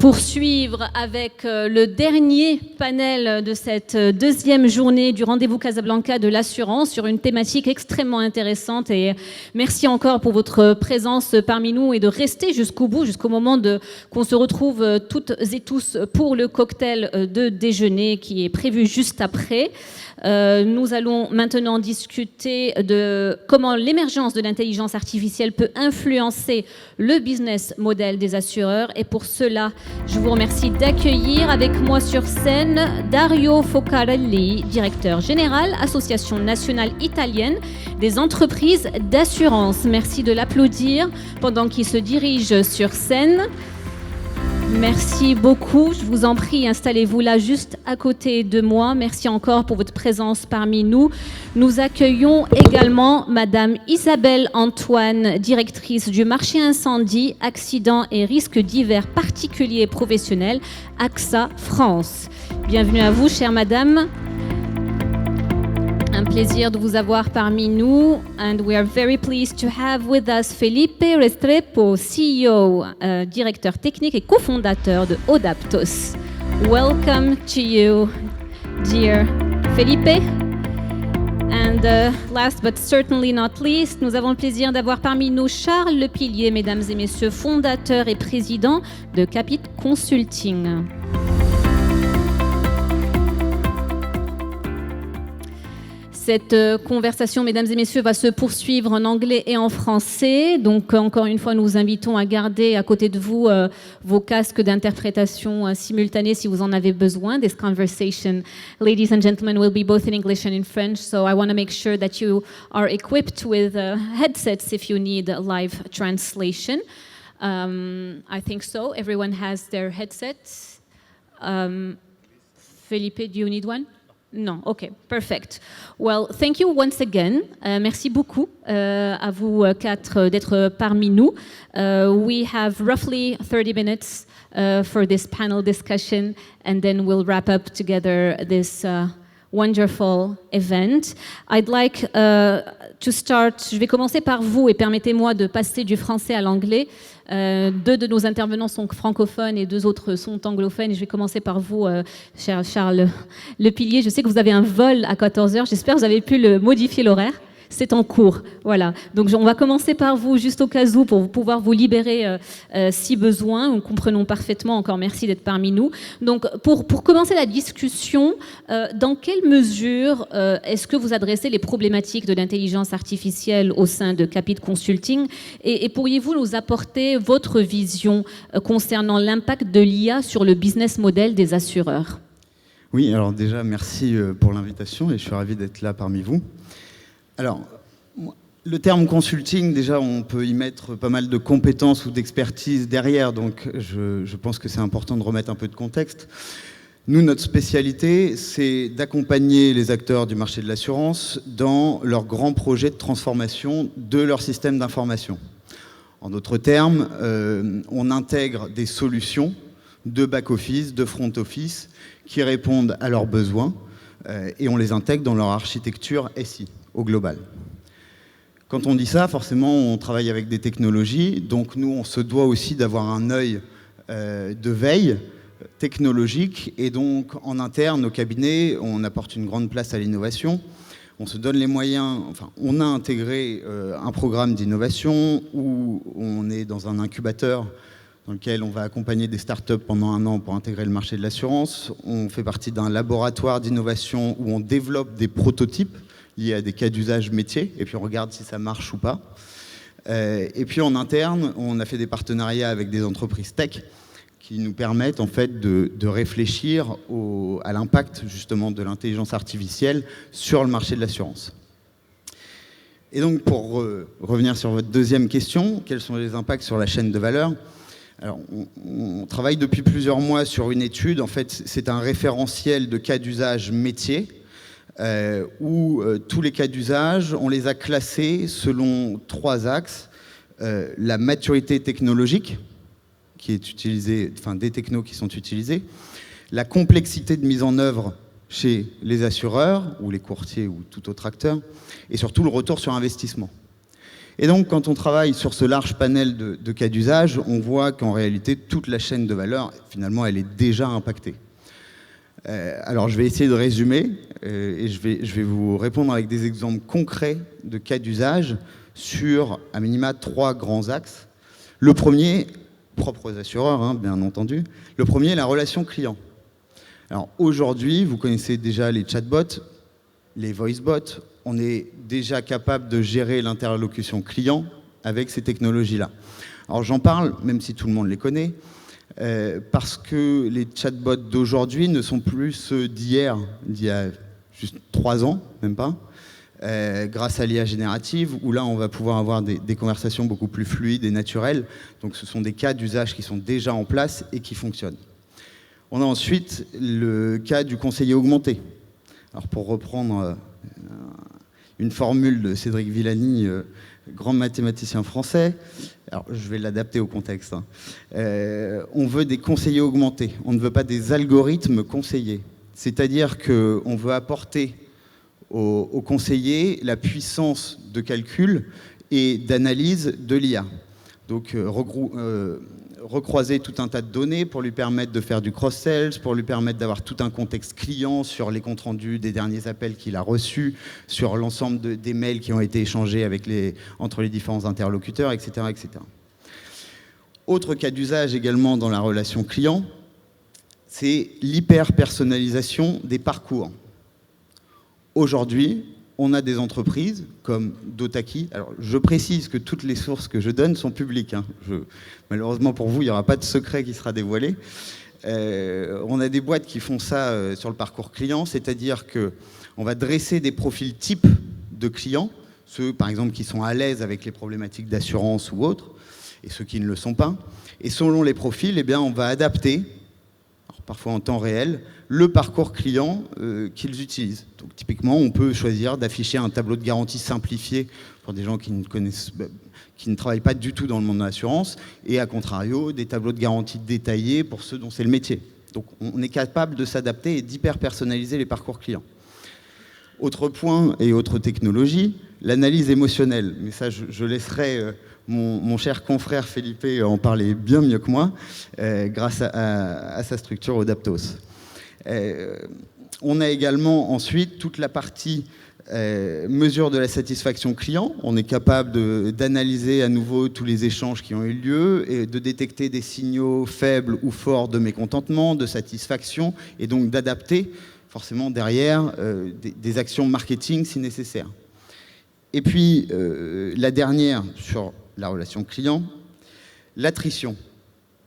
poursuivre avec le dernier panel de cette deuxième journée du Rendez-vous Casablanca de l'assurance sur une thématique extrêmement intéressante. Et merci encore pour votre présence parmi nous et de rester jusqu'au bout, jusqu'au moment qu'on se retrouve toutes et tous pour le cocktail de déjeuner qui est prévu juste après. Nous allons maintenant discuter de comment l'émergence de l'intelligence artificielle peut influencer le business model des assureurs. Et pour cela, je vous remercie d'accueillir avec moi sur scène Dario Focarelli, directeur général, Association nationale italienne des entreprises d'assurance. Merci de l'applaudir pendant qu'il se dirige sur scène. Merci beaucoup. Je vous en prie, installez-vous là juste à côté de moi. Merci encore pour votre présence parmi nous. Nous accueillons également Madame Isabelle Antoine, directrice du marché incendie, accidents et risques divers particuliers et professionnels, AXA France. Bienvenue à vous, chère Madame. Un plaisir de vous avoir parmi nous, and we are very pleased to have with us Felipe Restrepo, CEO, directeur technique et cofondateur de Odaptos. Welcome to you, dear Felipe. And last but certainly not least, nous avons le plaisir d'avoir parmi nous Charles Lepillier, mesdames et messieurs, fondateur et président de Capit Consulting. Cette conversation, mesdames et messieurs, va se poursuivre en anglais et en français. Donc, encore une fois, nous vous invitons à garder à côté de vous vos casques d'interprétation simultanée si vous en avez besoin. This conversation, ladies and gentlemen, will be both in English and in French. So I want to make sure that you are equipped with headsets if you need live translation. I think so. Everyone has their headsets. Felipe, do you need one? Non, ok, perfect. Well, thank you once again. Merci beaucoup à vous quatre d'être parmi nous. We have roughly 30 minutes for this panel discussion, and then we'll wrap up together this wonderful event. I'd like to start, je vais commencer par vous et permettez-moi de passer du français à l'anglais. Deux de nos intervenants sont francophones et deux autres sont anglophones. Et je vais commencer par vous, cher Charles Lepillier. Je sais que vous avez un vol à 14h. J'espère que vous avez pu modifier l'horaire. C'est en cours, voilà. Donc on va commencer par vous, juste au cas où, pour pouvoir vous libérer si besoin. Nous comprenons parfaitement, encore merci d'être parmi nous. Donc pour commencer la discussion, dans quelle mesure est-ce que vous adressez les problématiques de l'intelligence artificielle au sein de Capit Consulting et pourriez-vous nous apporter votre vision concernant l'impact de l'IA sur le business model des assureurs? Oui, alors déjà, merci pour l'invitation et je suis ravi d'être là parmi vous. Alors, le terme consulting, déjà, on peut y mettre pas mal de compétences ou d'expertise derrière, donc je pense que c'est important de remettre un peu de contexte. Nous, notre spécialité, c'est d'accompagner les acteurs du marché de l'assurance dans leurs grands projets de transformation de leur système d'information. En d'autres termes, on intègre des solutions de back-office, de front-office, qui répondent à leurs besoins et on les intègre dans leur architecture SI. Au global. Quand on dit ça, forcément, on travaille avec des technologies, donc nous, on se doit aussi d'avoir un œil de veille technologique, et donc en interne, au cabinet, on apporte une grande place à l'innovation. On se donne les moyens, enfin, on a intégré un programme d'innovation où on est dans un incubateur dans lequel on va accompagner des startups pendant 1 an pour intégrer le marché de l'assurance. On fait partie d'un laboratoire d'innovation où on développe des prototypes liés à des cas d'usage métier, et puis on regarde si ça marche ou pas. Et puis en interne, on a fait des partenariats avec des entreprises tech qui nous permettent en fait de réfléchir à l'impact justement de l'intelligence artificielle sur le marché de l'assurance. Et donc pour revenir sur votre deuxième question, quels sont les impacts sur la chaîne de valeur ? Alors, on travaille depuis plusieurs mois sur une étude, en fait c'est un référentiel de cas d'usage métier, où tous les cas d'usage, on les a classés selon 3 axes. La maturité technologique, qui est utilisée, enfin des technos qui sont utilisés, la complexité de mise en œuvre chez les assureurs, ou les courtiers, ou tout autre acteur, et surtout le retour sur investissement. Et donc, quand on travaille sur ce large panel de cas d'usage, on voit qu'en réalité, toute la chaîne de valeur, finalement, elle est déjà impactée. Alors, je vais essayer de résumer et je vais vous répondre avec des exemples concrets de cas d'usage sur, à minima, 3 grands axes. Le premier, propre aux assureurs, hein, bien entendu. Le premier, la relation client. Alors, aujourd'hui, vous connaissez déjà les chatbots, les voicebots. On est déjà capable de gérer l'interlocution client avec ces technologies-là. Alors, j'en parle, même si tout le monde les connaît, parce que les chatbots d'aujourd'hui ne sont plus ceux d'hier, d'il y a juste 3 ans, même pas, grâce à l'IA générative, où là, on va pouvoir avoir des conversations beaucoup plus fluides et naturelles. Donc, ce sont des cas d'usage qui sont déjà en place et qui fonctionnent. On a ensuite le cas du conseiller augmenté. Alors, pour reprendre une formule de Cédric Villani, grand mathématicien français, alors je vais l'adapter au contexte, hein. On veut des conseillers augmentés, on ne veut pas des algorithmes conseillers. C'est-à-dire qu'on veut apporter aux conseillers la puissance de calcul et d'analyse de l'IA. Donc recroiser tout un tas de données pour lui permettre de faire du cross-sales, pour lui permettre d'avoir tout un contexte client sur les comptes rendus des derniers appels qu'il a reçus, sur l'ensemble des mails qui ont été échangés entre les différents interlocuteurs, etc., etc. Autre cas d'usage également dans la relation client, c'est l'hyper-personnalisation des parcours. Aujourd'hui, on a des entreprises comme Dotaki. Alors, je précise que toutes les sources que je donne sont publiques, hein. Malheureusement pour vous, il n'y aura pas de secret qui sera dévoilé. On a des boîtes qui font ça sur le parcours client, c'est-à-dire qu'on va dresser des profils types de clients, ceux par exemple qui sont à l'aise avec les problématiques d'assurance ou autres, et ceux qui ne le sont pas. Et selon les profils, eh bien, on va adapter, alors parfois en temps réel, le parcours client qu'ils utilisent. Donc, typiquement, on peut choisir d'afficher un tableau de garantie simplifié pour des gens qui ne travaillent pas du tout dans le monde de l'assurance, et à contrario, des tableaux de garantie détaillés pour ceux dont c'est le métier. Donc, on est capable de s'adapter et d'hyper-personnaliser les parcours clients. Autre point et autre technologie, l'analyse émotionnelle. Mais ça, je laisserai mon cher confrère Felipe en parler bien mieux que moi, grâce à sa structure Odaptos. On a également ensuite toute la partie mesure de la satisfaction client. On est capable d'analyser à nouveau tous les échanges qui ont eu lieu et de détecter des signaux faibles ou forts de mécontentement, de satisfaction, et donc d'adapter forcément derrière des actions marketing si nécessaire. Et puis la dernière sur la relation client, l'attrition.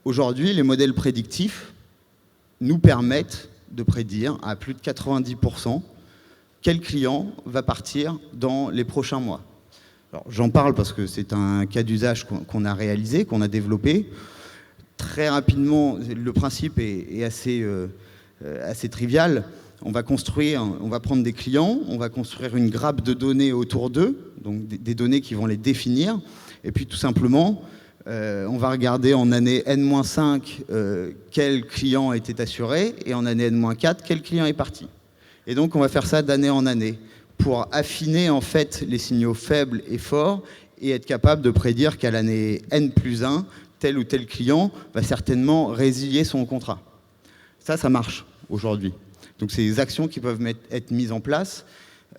Aujourd'hui, les modèles prédictifs nous permettent de prédire à plus de 90% quel client va partir dans les prochains mois. Alors, j'en parle parce que c'est un cas d'usage qu'on a réalisé, qu'on a développé. Très rapidement, le principe est assez trivial. On va prendre des clients, on va construire une grappe de données autour d'eux, donc des données qui vont les définir, et puis tout simplement, on va regarder en année N-5 quel client était assuré, et en année N-4 quel client est parti. Et donc on va faire ça d'année en année pour affiner en fait les signaux faibles et forts et être capable de prédire qu'à l'année N+1, tel ou tel client va certainement résilier son contrat. Ça marche aujourd'hui. Donc c'est des actions qui peuvent être mises en place.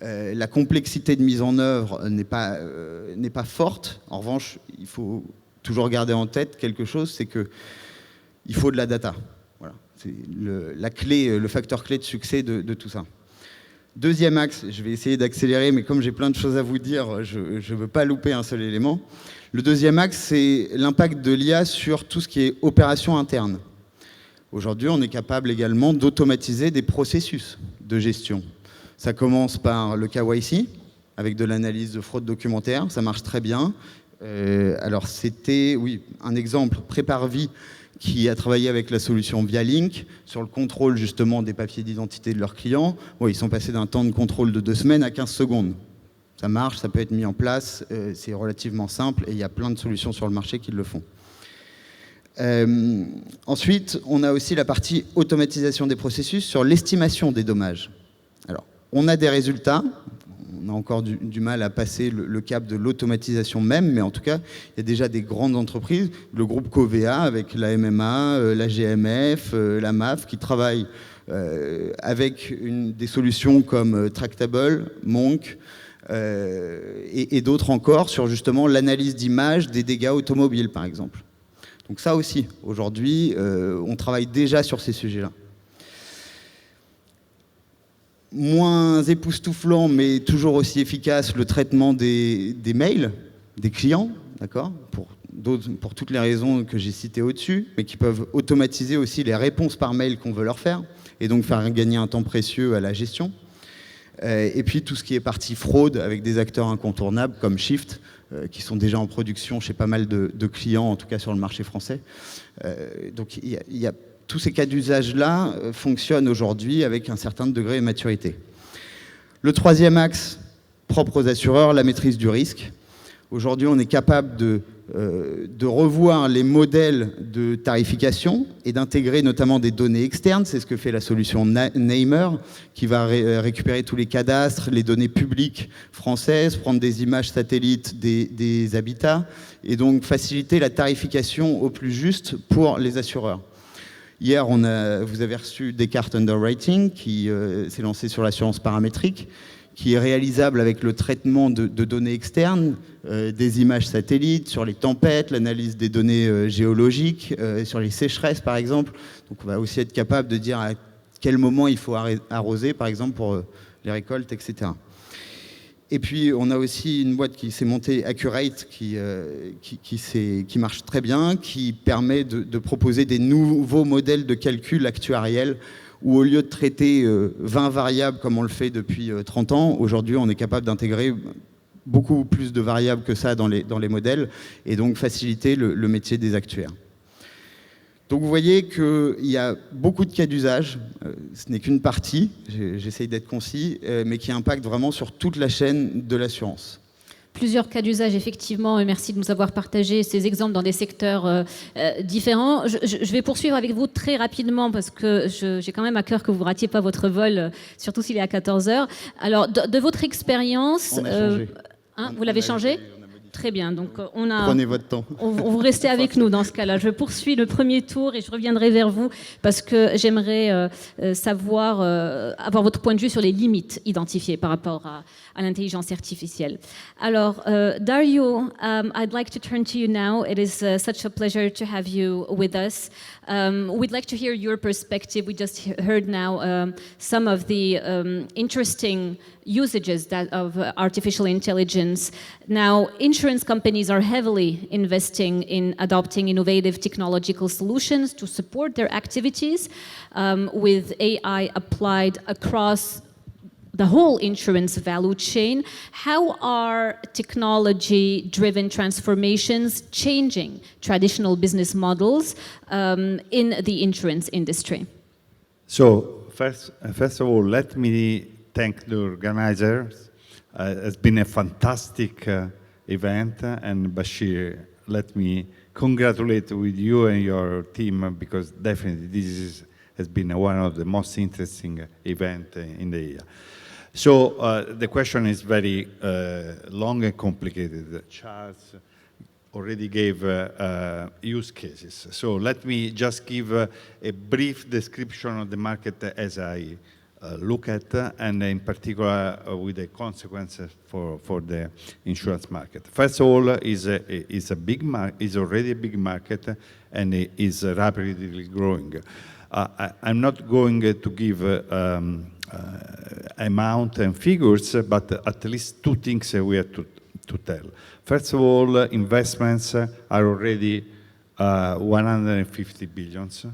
La complexité de mise en œuvre n'est pas forte. En revanche, il faut toujours garder en tête quelque chose, c'est qu'il faut de la data. Voilà. C'est le facteur clé de succès de tout ça. Deuxième axe, je vais essayer d'accélérer, mais comme j'ai plein de choses à vous dire, je ne veux pas louper un seul élément. Le deuxième axe, c'est l'impact de l'IA sur tout ce qui est opération interne. Aujourd'hui, on est capable également d'automatiser des processus de gestion. Ça commence par le KYC, avec de l'analyse de fraude documentaire, ça marche très bien. Alors c'était, oui, un exemple, Préparvis, qui a travaillé avec la solution Vialink sur le contrôle justement des papiers d'identité de leurs clients. Bon, ils sont passés d'un temps de contrôle de 2 semaines à 15 secondes. Ça marche, ça peut être mis en place, c'est relativement simple et il y a plein de solutions sur le marché qui le font. Ensuite, on a aussi la partie automatisation des processus sur l'estimation des dommages. Alors, on a des résultats, on a encore du mal à passer le cap de l'automatisation même, mais en tout cas, il y a déjà des grandes entreprises, le groupe Covea avec la MMA, la GMF, la MAF, qui travaillent avec des solutions comme Tractable, Monk, et d'autres encore sur justement l'analyse d'images des dégâts automobiles, par exemple. Donc ça aussi, aujourd'hui, on travaille déjà sur ces sujets-là. Moins époustouflant, mais toujours aussi efficace, le traitement des mails des clients, d'accord, pour toutes les raisons que j'ai citées au-dessus, mais qui peuvent automatiser aussi les réponses par mail qu'on veut leur faire, et donc faire gagner un temps précieux à la gestion. Et puis tout ce qui est partie fraude, avec des acteurs incontournables comme Shift, qui sont déjà en production chez pas mal de clients, en tout cas sur le marché français. Donc il y a tous ces cas d'usage-là fonctionnent aujourd'hui avec un certain degré de maturité. Le troisième axe, propre aux assureurs, la maîtrise du risque. Aujourd'hui, on est capable de revoir les modèles de tarification et d'intégrer notamment des données externes. C'est ce que fait la solution Namer, qui va récupérer tous les cadastres, les données publiques françaises, prendre des images satellites des habitats et donc faciliter la tarification au plus juste pour les assureurs. Hier, vous avez reçu Descartes Underwriting, qui s'est lancé sur l'assurance paramétrique, qui est réalisable avec le traitement de données externes, des images satellites, sur les tempêtes, l'analyse des données géologiques, sur les sécheresses, par exemple. Donc on va aussi être capable de dire à quel moment il faut arroser, par exemple, pour les récoltes, etc. Et puis, on a aussi une boîte qui s'est montée, Accurate, qui marche très bien, qui permet de proposer des nouveaux modèles de calcul actuariel où, au lieu de traiter 20 variables comme on le fait depuis 30 ans, aujourd'hui, on est capable d'intégrer beaucoup plus de variables que ça dans les modèles et donc faciliter le métier des actuaires. Donc vous voyez qu'il y a beaucoup de cas d'usage, ce n'est qu'une partie, j'essaye d'être concis, mais qui impacte vraiment sur toute la chaîne de l'assurance. Plusieurs cas d'usage, effectivement, et merci de nous avoir partagé ces exemples dans des secteurs différents. Je vais poursuivre avec vous très rapidement parce que j'ai quand même à cœur que vous ne ratiez pas votre vol, surtout s'il est à 14h. Alors, de votre expérience... On a changé. Vous l'avez changé ? Très bien, donc Prenez votre temps. Vous restez avec nous dans ce cas-là. Je poursuis le premier tour et je reviendrai vers vous parce que j'aimerais savoir, avoir votre point de vue sur les limites identifiées par rapport à l'intelligence artificielle. Alors, Dario, I'd like to turn to you now. It is such a pleasure to have you with us. We'd like to hear your perspective. We just heard now some of the interesting usages of artificial intelligence. Now, insurance companies are heavily investing in adopting innovative technological solutions to support their activities with AI applied across the whole insurance value chain. How are technology-driven transformations changing traditional business models in the insurance industry? So, first of all, let me thank the organizers. It's been a fantastic event, and Bashir, let me congratulate with you and your team because definitely this has been one of the most interesting events in the year. So the question is very long and complicated. Charles already gave use cases. So let me just give a brief description of the market as I look at, and in particular with the consequences for the insurance market. First of all, is already a big market, and it is rapidly growing. I'm not going to give amount and figures, but at least two things we have to tell. First of all, investments are already 150 billions,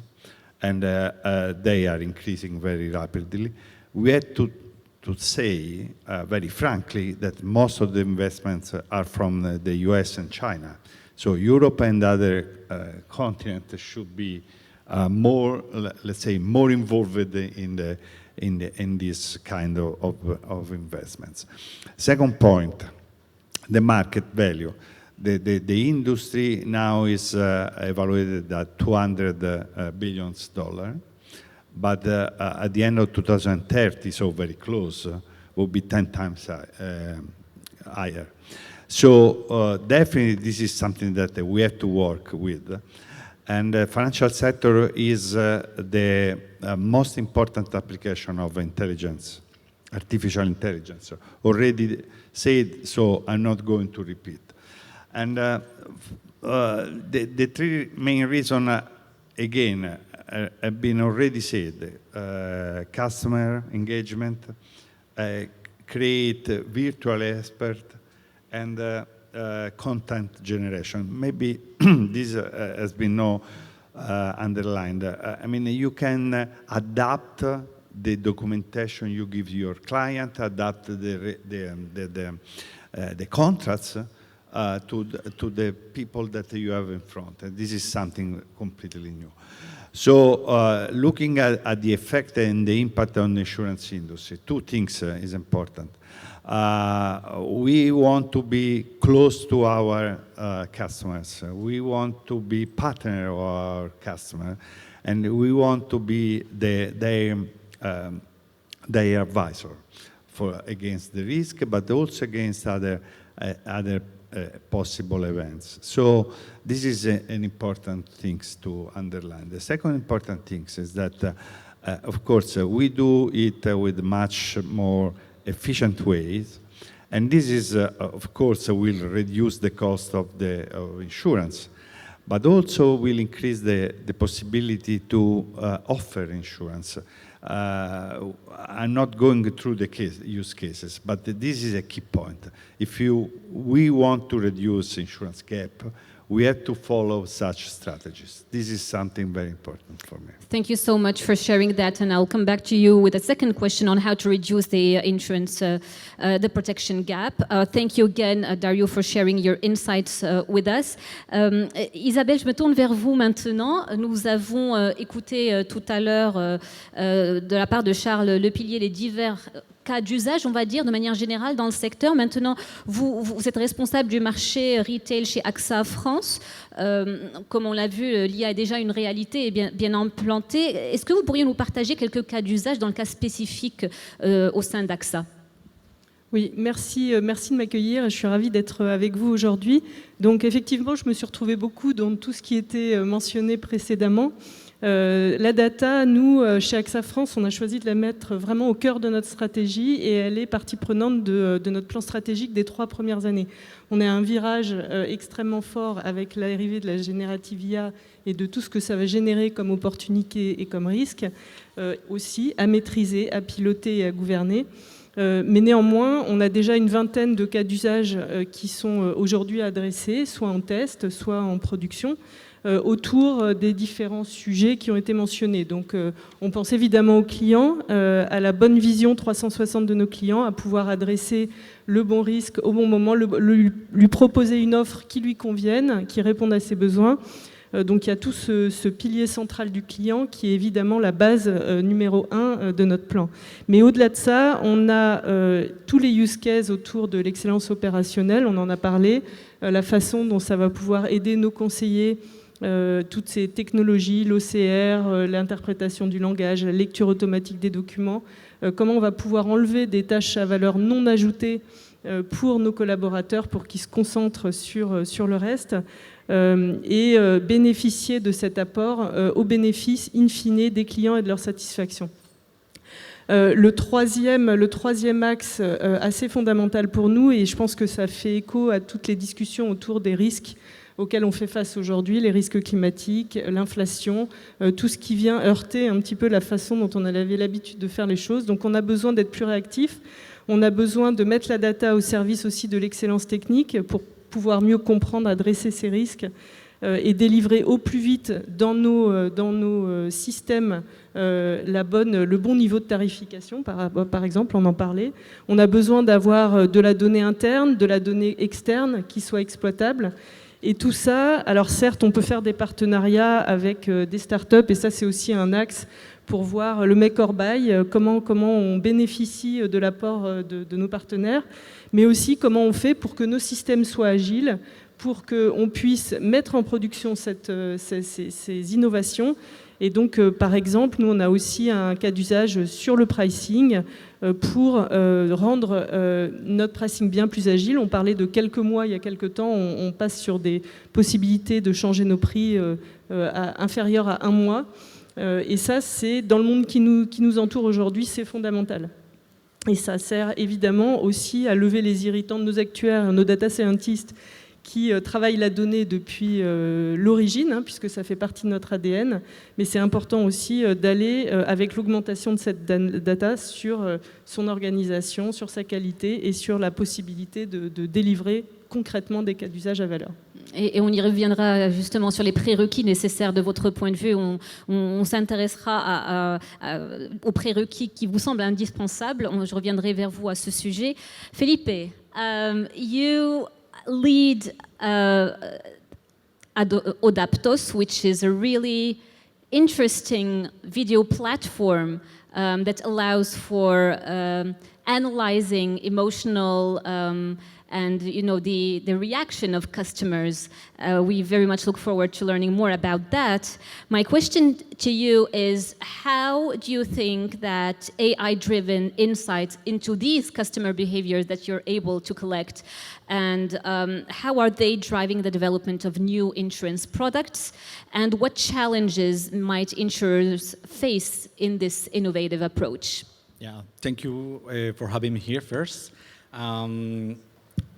and they are increasing very rapidly. We had to say, very frankly, that most of the investments are from the US and China. So Europe and other continents should be more, let's say, more involved in this kind of investments. Second point, the market value. The industry now is evaluated at $200 billion, but at the end of 2030, so very close, will be 10 times higher. So definitely this is something that we have to work with. And the financial sector is the most important application of intelligence, artificial intelligence. Already said, so I'm not going to repeat. And the three main reasons, again, have been already said. Customer engagement, create virtual expert, and content generation. Maybe this has been underlined. I mean, you can adapt the documentation you give your client, adapt the contracts to the people that you have in front. And this is something completely new. So looking at the effect and the impact on the insurance industry, two things is important. We want to be close to our customers. We want to be partner of our customer, and we want to be their advisor against the risk, but also against other possible events. So this is an important thing to underline. The second important thing is that, of course, we do it with much more efficient ways, and this is, of course, will reduce the cost of insurance, but also will increase the possibility to offer insurance. I'm not going through the use cases, but this is a key point. If we want to reduce insurance gap, we have to follow such strategies. This is something very important for me. Thank you so much for sharing that, and I'll come back to you with a second question on how to reduce the insurance, the protection gap. Thank you again, Dario, for sharing your insights with us. Isabelle, je me tourne vers vous maintenant. Nous avons écouté tout à l'heure de la part de Charles Lepillier les divers cas d'usage, on va dire, de manière générale dans le secteur. Maintenant, vous êtes responsable du marché retail chez AXA France. Comme on l'a vu, l'IA est déjà une réalité et bien implantée. Est-ce que vous pourriez nous partager quelques cas d'usage dans le cas spécifique au sein d'AXA ? Oui, merci de m'accueillir. Je suis ravie d'être avec vous aujourd'hui. Donc effectivement, je me suis retrouvée beaucoup dans tout ce qui était mentionné précédemment. La data, nous, chez AXA France, on a choisi de la mettre vraiment au cœur de notre stratégie et elle est partie prenante de notre plan stratégique des 3 premières années. On a un virage extrêmement fort avec l'arrivée de la générative IA et de tout ce que ça va générer comme opportunité et comme risque, aussi à maîtriser, à piloter et à gouverner. Mais néanmoins, on a déjà une vingtaine de cas d'usage qui sont aujourd'hui adressés, soit en test, soit en production, autour des différents sujets qui ont été mentionnés. Donc on pense évidemment aux clients, à la bonne vision 360 de nos clients, à pouvoir adresser le bon risque au bon moment, lui proposer une offre qui lui convienne, qui réponde à ses besoins. Donc il y a tout ce pilier central du client qui est évidemment la base numéro 1 de notre plan. Mais au-delà de ça, on a tous les use cases autour de l'excellence opérationnelle, on en a parlé, la façon dont ça va pouvoir aider nos conseillers, toutes ces technologies, l'OCR, l'interprétation du langage, la lecture automatique des documents, comment on va pouvoir enlever des tâches à valeur non ajoutée pour nos collaborateurs pour qu'ils se concentrent sur le reste et bénéficier de cet apport au bénéfice in fine des clients et de leur satisfaction. Le troisième axe assez fondamental pour nous, et je pense que ça fait écho à toutes les discussions autour des risques auxquels on fait face aujourd'hui, les risques climatiques, l'inflation, tout ce qui vient heurter un petit peu la façon dont on avait l'habitude de faire les choses. Donc on a besoin d'être plus réactif, on a besoin de mettre la data au service aussi de l'excellence technique pour pouvoir mieux comprendre, adresser ces risques et délivrer au plus vite dans nos systèmes le bon niveau de tarification, par exemple, on en parlait. On a besoin d'avoir de la donnée interne, de la donnée externe qui soit exploitable. Et tout ça, alors certes, on peut faire des partenariats avec des startups, et ça c'est aussi un axe pour voir le make or buy, comment on bénéficie de l'apport de nos partenaires, mais aussi comment on fait pour que nos systèmes soient agiles, pour qu'on puisse mettre en production ces innovations Et donc, par exemple, nous, on a aussi un cas d'usage sur le pricing pour rendre notre pricing bien plus agile. On parlait de quelques mois il y a quelques temps, on passe sur des possibilités de changer nos prix inférieurs à 1 mois. Et ça, c'est dans le monde qui nous entoure aujourd'hui, c'est fondamental. Et ça sert évidemment aussi à lever les irritants de nos actuaires, nos data scientists qui travaillent la donnée depuis l'origine, puisque ça fait partie de notre ADN. Mais c'est important aussi d'aller, avec l'augmentation de cette data, sur son organisation, sur sa qualité et sur la possibilité de délivrer concrètement des cas d'usage à valeur. Et on y reviendra justement sur les prérequis nécessaires de votre point de vue. On s'intéressera aux prérequis qui vous semblent indispensables. Je reviendrai vers vous à ce sujet. Felipe, you lead Odaptos, which is a really interesting video platform that allows for analyzing emotional and the reaction of customers. We very much look forward to learning more about that. My question to you is, how do you think that AI-driven insights into these customer behaviors that you're able to collect, and how are they driving the development of new insurance products, and what challenges might insurers face in this innovative approach? Yeah, thank you for having me here first.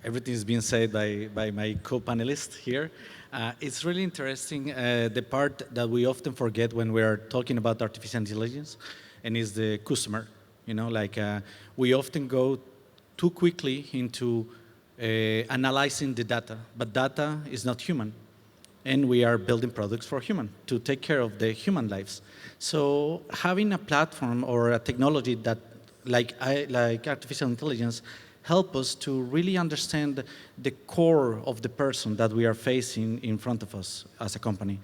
Everything is being said by my co-panelists here. It's really interesting, the part that we often forget when we are talking about artificial intelligence, and is the customer. We often go too quickly into analyzing the data, but data is not human. And we are building products for human, to take care of the human lives. So having a platform or a technology that, like artificial intelligence, help us to really understand the core of the person that we are facing in front of us as a company.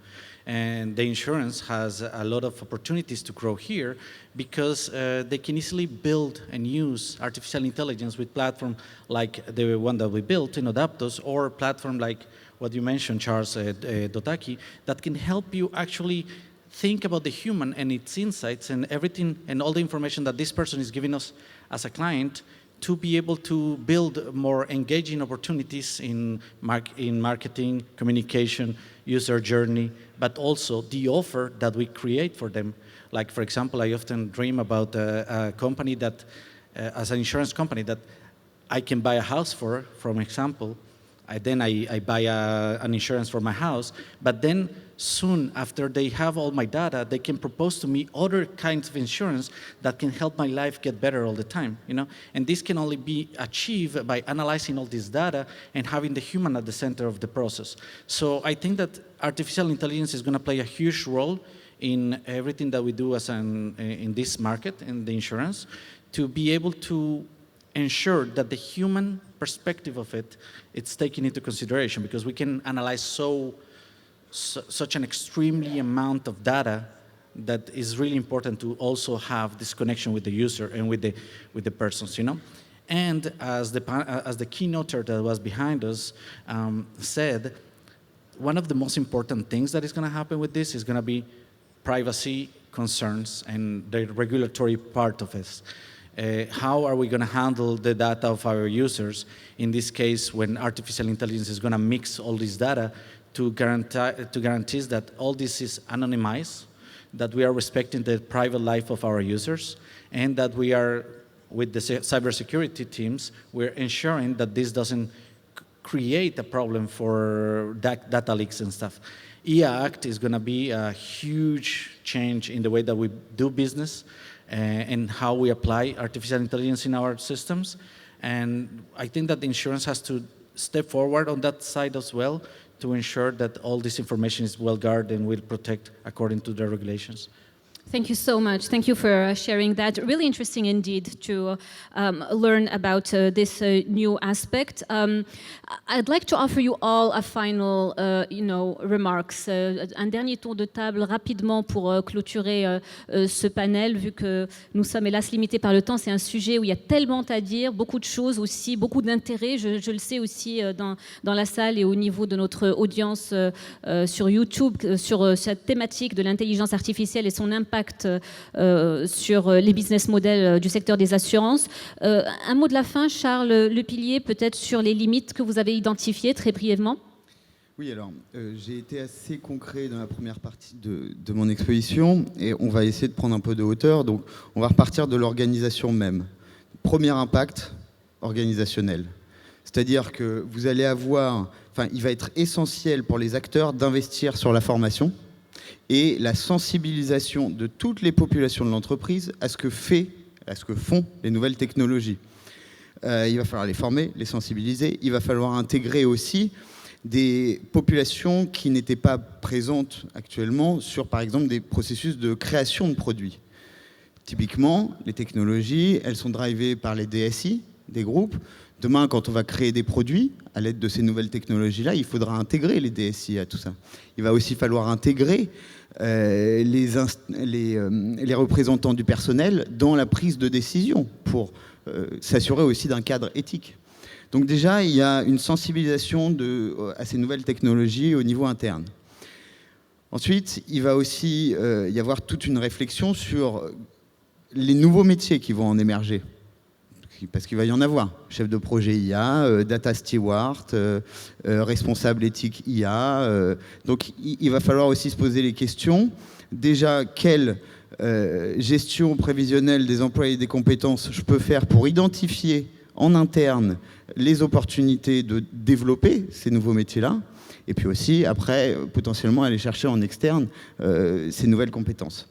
And the insurance has a lot of opportunities to grow here because they can easily build and use artificial intelligence with platform like the one that we built in Odaptos, or a platform like what you mentioned, Charles, Dotaki, that can help you actually think about the human and its insights and everything and all the information that this person is giving us as a client, to be able to build more engaging opportunities in marketing, communication, user journey, but also the offer that we create for them. Like, for example, I often dream about a company that, as an insurance company, that I can buy a house for example. Then I buy an insurance for my house, but then soon after they have all my data, they can propose to me other kinds of insurance that can help my life get better all the time, And this can only be achieved by analyzing all this data and having the human at the center of the process. So I think that artificial intelligence is going to play a huge role in everything that we do in this market, in the insurance, to be able to ensure that the human perspective of it's taken into consideration, because we can analyze such an extremely amount of data that is really important to also have this connection with the user and with the persons, And as the keynoter that was behind us said, one of the most important things that is going to happen with this is going to be privacy concerns and the regulatory part of it. How are we going to handle the data of our users, in this case when artificial intelligence is going to mix all this data to guarantee that all this is anonymized, that we are respecting the private life of our users, and that we are, with the cybersecurity teams, we're ensuring that this doesn't create a problem for data leaks and stuff. EA Act is going to be a huge change in the way that we do business and how we apply artificial intelligence in our systems. And I think that the insurance has to step forward on that side as well, to ensure that all this information is well guarded and will protect according to the regulations. Thank you so much. Thank you for sharing that. Really interesting indeed to learn about this new aspect. I'd like to offer you all a final, remarks. Un dernier tour de table rapidement pour clôturer ce panel, vu que nous sommes hélas limités par le temps. C'est un sujet où il y a tellement à dire, beaucoup de choses aussi, beaucoup d'intérêt. Je le sais aussi dans la salle et au niveau de notre audience sur YouTube, sur cette thématique de l'intelligence artificielle et son impact sur les business models du secteur des assurances. Un mot de la fin, Charles Lepillier, peut-être sur les limites que vous avez identifiées très brièvement. Oui, alors j'ai été assez concret dans la première partie de mon exposition et on va essayer de prendre un peu de hauteur. Donc on va repartir de l'organisation même. Premier impact organisationnel. C'est-à-dire que vous allez avoir, il va être essentiel pour les acteurs d'investir sur la formation et la sensibilisation de toutes les populations de l'entreprise à ce que font les nouvelles technologies. Il va falloir les former, les sensibiliser. Il va falloir intégrer aussi des populations qui n'étaient pas présentes actuellement sur, par exemple, des processus de création de produits. Typiquement, les technologies, elles sont drivées par les DSI des groupes. Demain, quand on va créer des produits, à l'aide de ces nouvelles technologies-là, il faudra intégrer les DSI à tout ça. Il va aussi falloir intégrer les représentants du personnel dans la prise de décision pour s'assurer aussi d'un cadre éthique. Donc déjà, il y a une sensibilisation à ces nouvelles technologies au niveau interne. Ensuite, il va aussi y avoir toute une réflexion sur les nouveaux métiers qui vont en émerger. Parce qu'il va y en avoir. Chef de projet IA, data steward, responsable éthique IA. Donc il va falloir aussi se poser les questions. Déjà, quelle gestion prévisionnelle des emplois et des compétences je peux faire pour identifier en interne les opportunités de développer ces nouveaux métiers-là. Et puis aussi, après, potentiellement aller chercher en externe ces nouvelles compétences.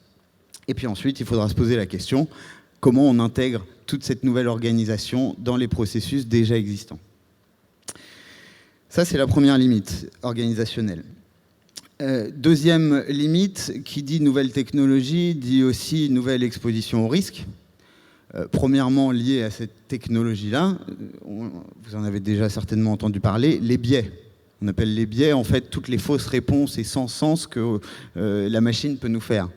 Et puis ensuite, il faudra se poser la question, comment on intègre toute cette nouvelle organisation dans les processus déjà existants. Ça, c'est la première limite organisationnelle. Deuxième limite, qui dit nouvelle technologie, dit aussi nouvelle exposition au risque. Premièrement, liée à cette technologie-là, vous en avez déjà certainement entendu parler, les biais. On appelle les biais, en fait, toutes les fausses réponses et sans sens que la machine peut nous faire.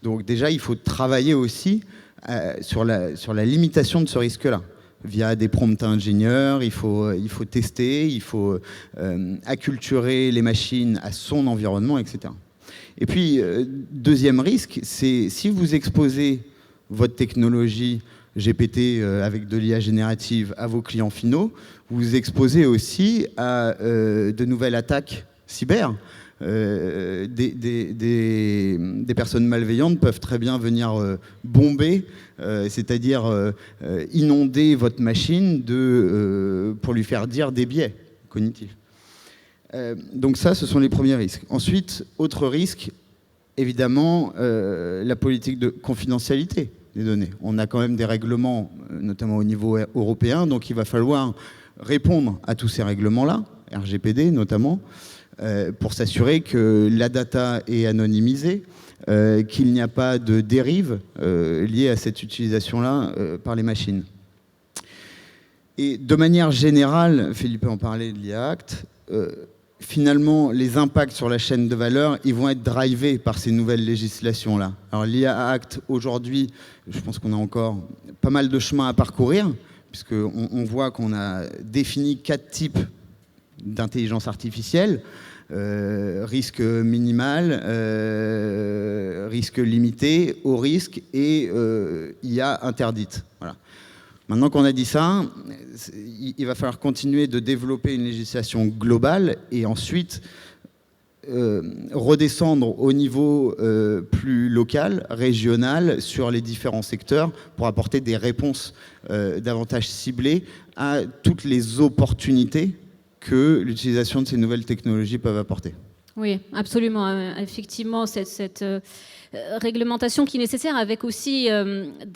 Donc déjà, il faut travailler aussi sur la limitation de ce risque-là. Via des prompts ingénieurs, il faut tester, il faut acculturer les machines à son environnement, etc. Et puis, deuxième risque, c'est si vous exposez votre technologie GPT avec de l'IA générative à vos clients finaux, vous vous exposez aussi à de nouvelles attaques cyber. Des personnes malveillantes peuvent très bien venir bomber, c'est-à-dire inonder votre machine pour lui faire dire des biais cognitifs. Donc ça, ce sont les premiers risques. Ensuite, autre risque, évidemment, la politique de confidentialité des données. On a quand même des règlements, notamment au niveau européen, donc il va falloir répondre à tous ces règlements-là, RGPD notamment, pour s'assurer que la data est anonymisée, qu'il n'y a pas de dérive liée à cette utilisation-là par les machines. Et de manière générale, Philippe en parlait de l'IA Act, finalement, les impacts sur la chaîne de valeur, ils vont être drivés par ces nouvelles législations-là. Alors l'IA Act, aujourd'hui, je pense qu'on a encore pas mal de chemin à parcourir, puisqu'on voit qu'on a défini 4 types d'intelligence artificielle, risque minimal, risque limité, haut risque et IA interdite. Voilà. Maintenant qu'on a dit ça, il va falloir continuer de développer une législation globale et ensuite redescendre au niveau plus local, régional, sur les différents secteurs pour apporter des réponses davantage ciblées à toutes les opportunités que l'utilisation de ces nouvelles technologies peuvent apporter. Oui, absolument. Effectivement, cette réglementation qui est nécessaire, avec aussi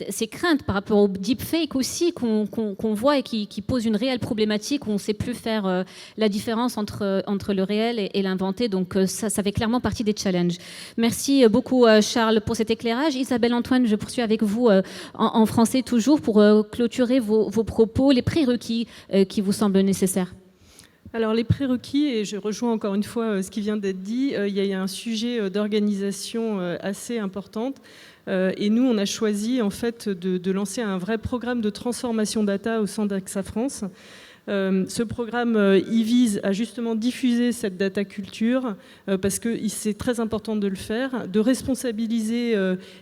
ces craintes par rapport au deepfake aussi qu'on voit et qui pose une réelle problématique où on ne sait plus faire la différence entre le réel et l'inventé. Donc ça fait clairement partie des challenges. Merci beaucoup Charles pour cet éclairage. Isabelle Antoine, je poursuis avec vous en français toujours pour clôturer vos propos, les prérequis qui vous semblent nécessaires. Alors les prérequis, et je rejoins encore une fois ce qui vient d'être dit, il y a un sujet d'organisation assez importante. Et nous, on a choisi en fait de lancer un vrai programme de transformation data au sein d'AXA France. Ce programme, il vise à justement diffuser cette data culture parce que c'est très important de le faire, de responsabiliser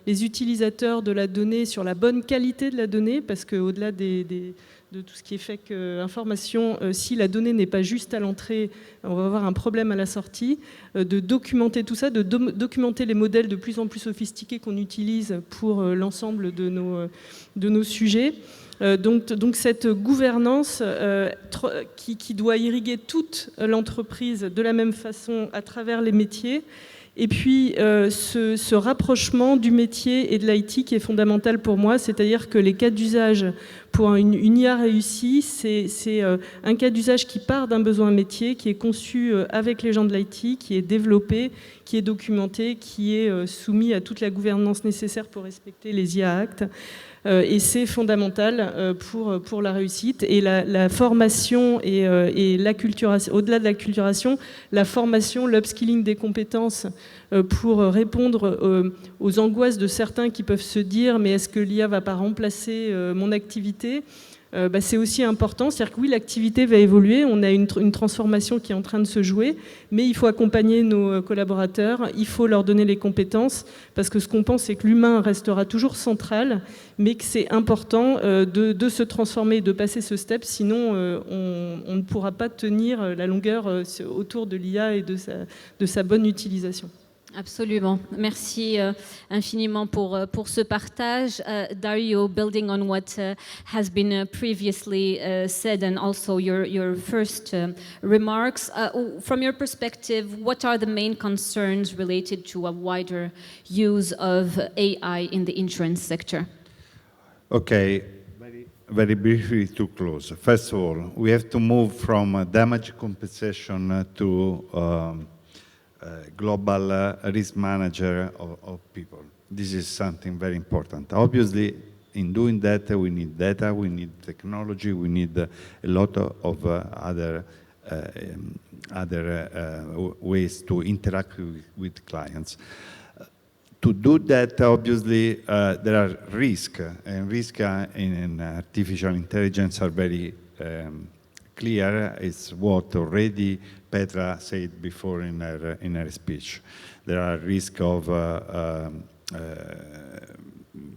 les utilisateurs de la donnée sur la bonne qualité de la donnée, parce qu'au-delà de tout ce qui est fake information, si la donnée n'est pas juste à l'entrée, on va avoir un problème à la sortie, de documenter tout ça, de documenter les modèles de plus en plus sophistiqués qu'on utilise pour l'ensemble de nos sujets. Donc cette gouvernance qui doit irriguer toute l'entreprise de la même façon à travers les métiers, et puis ce rapprochement du métier et de l'IT qui est fondamental pour moi, c'est-à-dire que les cas d'usage pour une IA réussie, c'est un cas d'usage qui part d'un besoin métier, qui est conçu avec les gens de l'IT, qui est développé, qui est documenté, qui est soumis à toute la gouvernance nécessaire pour respecter les IA Act. Et c'est fondamental pour la réussite. Et la formation et l'acculturation, au-delà de l'acculturation, la formation, l'upskilling des compétences pour répondre aux angoisses de certains qui peuvent se dire « mais est-ce que l'IA ne va pas remplacer mon activité ?» c'est aussi important, c'est-à-dire que oui, l'activité va évoluer, on a une transformation qui est en train de se jouer, mais il faut accompagner nos collaborateurs, il faut leur donner les compétences, parce que ce qu'on pense, c'est que l'humain restera toujours central, mais que c'est important de se transformer, de passer ce step, sinon on ne pourra pas tenir la longueur autour de l'IA et de sa bonne utilisation. Absolument. Merci infiniment pour ce partage. Dario, building on what has been previously said and also your first remarks, from your perspective, what are the main concerns related to a wider use of AI in the insurance sector? Okay, very briefly to close. First of all, we have to move from damage compensation to global risk manager of people. This is something very important. Obviously, in doing that, we need data, we need technology, we need a lot of other ways to interact with clients. To do that, obviously, there are risks, and risks in artificial intelligence are very clear. It's what already Petra said before in her speech. There are risks of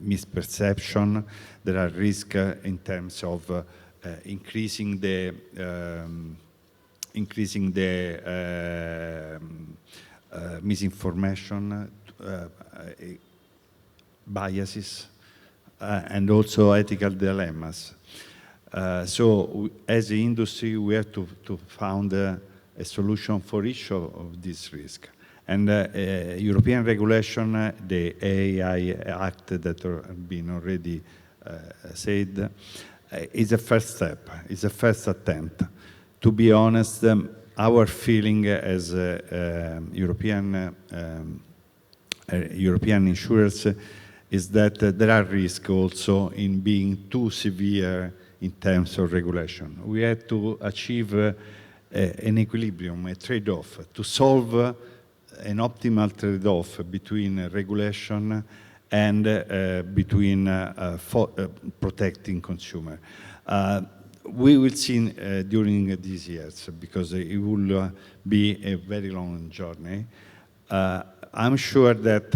misperception. There are risks in terms of increasing the misinformation, biases, and also ethical dilemmas. So as an industry, we have to find a solution for each of these risks. And European regulation, the AI Act that have been already said, is a first step, is a first attempt. To be honest, our feeling as European insurers is that there are risks also in being too severe in terms of regulation. We have to achieve an equilibrium, a trade-off, to solve an optimal trade-off between regulation and between protecting consumer. We will see during these years, because it will be a very long journey. I'm sure that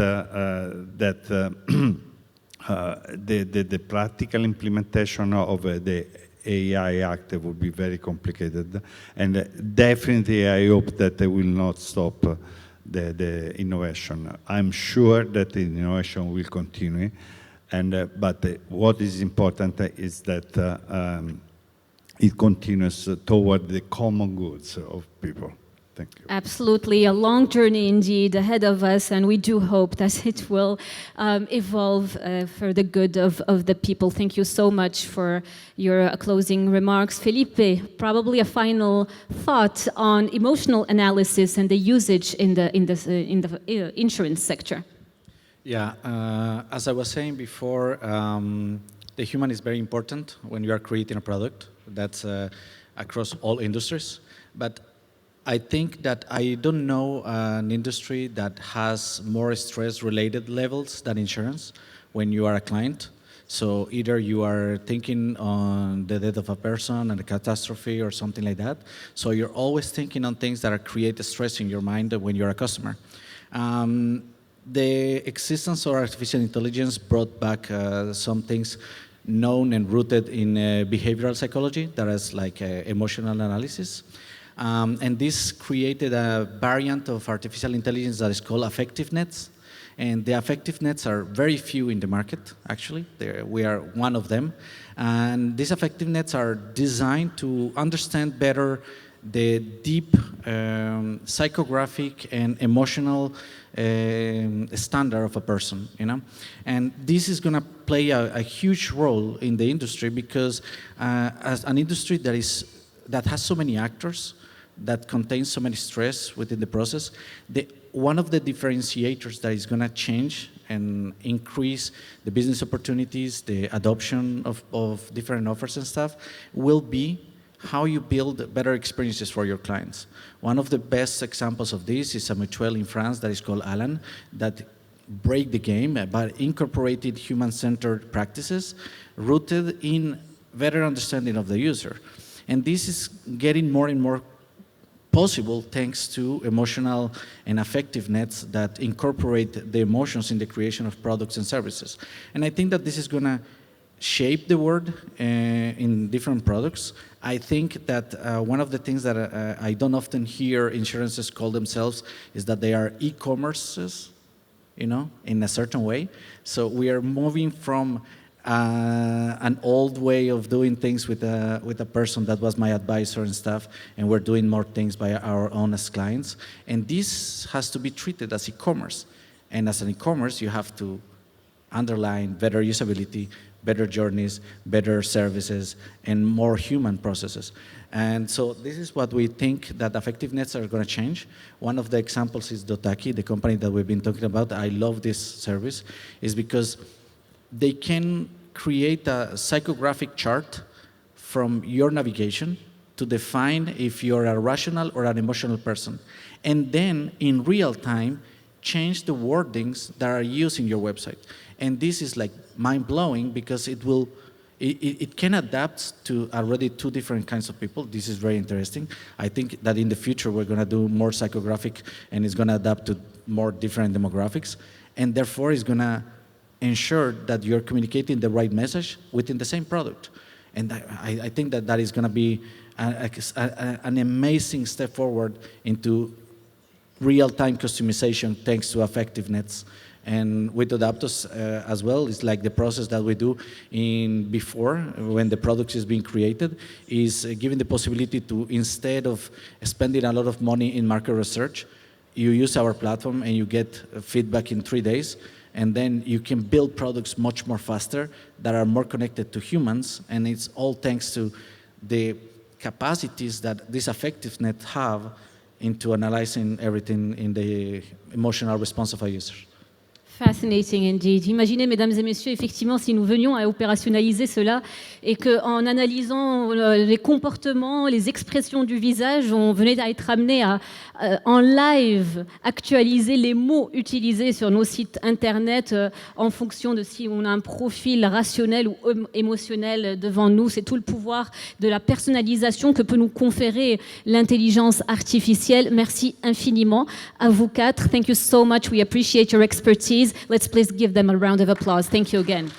the practical implementation of the AI Act will be very complicated, and definitely I hope that they will not stop the innovation. I'm sure that the innovation will continue, but what is important is that it continues toward the common goods of people. Thank you. Absolutely, a long journey indeed ahead of us, and we do hope that it will evolve for the good of the people. Thank you so much for your closing remarks. Felipe, probably a final thought on emotional analysis and the usage in the insurance sector. Yeah, as I was saying before, the human is very important when you are creating a product. That's across all industries. But I think that I don't know an industry that has more stress-related levels than insurance when you are a client. So either you are thinking on the death of a person and a catastrophe or something like that. So you're always thinking on things that are create stress in your mind when you're a customer. The existence of artificial intelligence brought back some things known and rooted in behavioral psychology, that is like emotional analysis. And this created a variant of artificial intelligence that is called affective nets. And the affective nets are very few in the market, actually. We are one of them. And these affective nets are designed to understand better the deep psychographic and emotional standard of a person, you know? And this is gonna play a huge role in the industry because as an industry that has so many actors, that contains so many stress within the process, one of the differentiators that is going to change and increase the business opportunities, the adoption of different offers and stuff, will be how you build better experiences for your clients. One of the best examples of this is a mutuelle in France that is called Alan, that break the game, but incorporated human-centered practices rooted in better understanding of the user. And this is getting more and more possible thanks to emotional and affective nets that incorporate the emotions in the creation of products and services. And I think that this is going to shape the world in different products. I think that one of the things that I don't often hear insurances call themselves is that they are e-commerces, you know, in a certain way. So we are moving from an old way of doing things with a person that was my advisor and stuff, and we're doing more things by our own as clients. And this has to be treated as e-commerce. And as an e-commerce, you have to underline better usability, better journeys, better services, and more human processes. And so this is what we think that affective nets are going to change. One of the examples is Dotaki, the company that we've been talking about. I love this service, is because they can create a psychographic chart from your navigation to define if you're a rational or an emotional person. And then, in real time, change the wordings that are used in your website. And this is like mind-blowing because it can adapt to already two different kinds of people. This is very interesting. I think that in the future we're going to do more psychographic and it's going to adapt to more different demographics. And therefore, it's going to ensure that you're communicating the right message within the same product. And I think that that is going to be an amazing step forward into real-time customization thanks to affective nets. And with Adaptos as well, it's like the process that we do before, when the product is being created, is giving the possibility to, instead of spending a lot of money in market research, you use our platform and you get feedback in 3 days. And then you can build products much more faster that are more connected to humans. And it's all thanks to the capacities that this affective net have into analyzing everything in the emotional response of a user. Fascinating indeed. Imaginez, mesdames et messieurs, effectivement, si nous venions à opérationnaliser cela et qu'en analysant les comportements, les expressions du visage, on venait à être amené à, en live, actualiser les mots utilisés sur nos sites internet en fonction de si on a un profil rationnel ou émotionnel devant nous. C'est tout le pouvoir de la personnalisation que peut nous conférer l'intelligence artificielle. Merci infiniment à vous quatre. Thank you so much. We appreciate your expertise. Let's please give them a round of applause. Thank you again.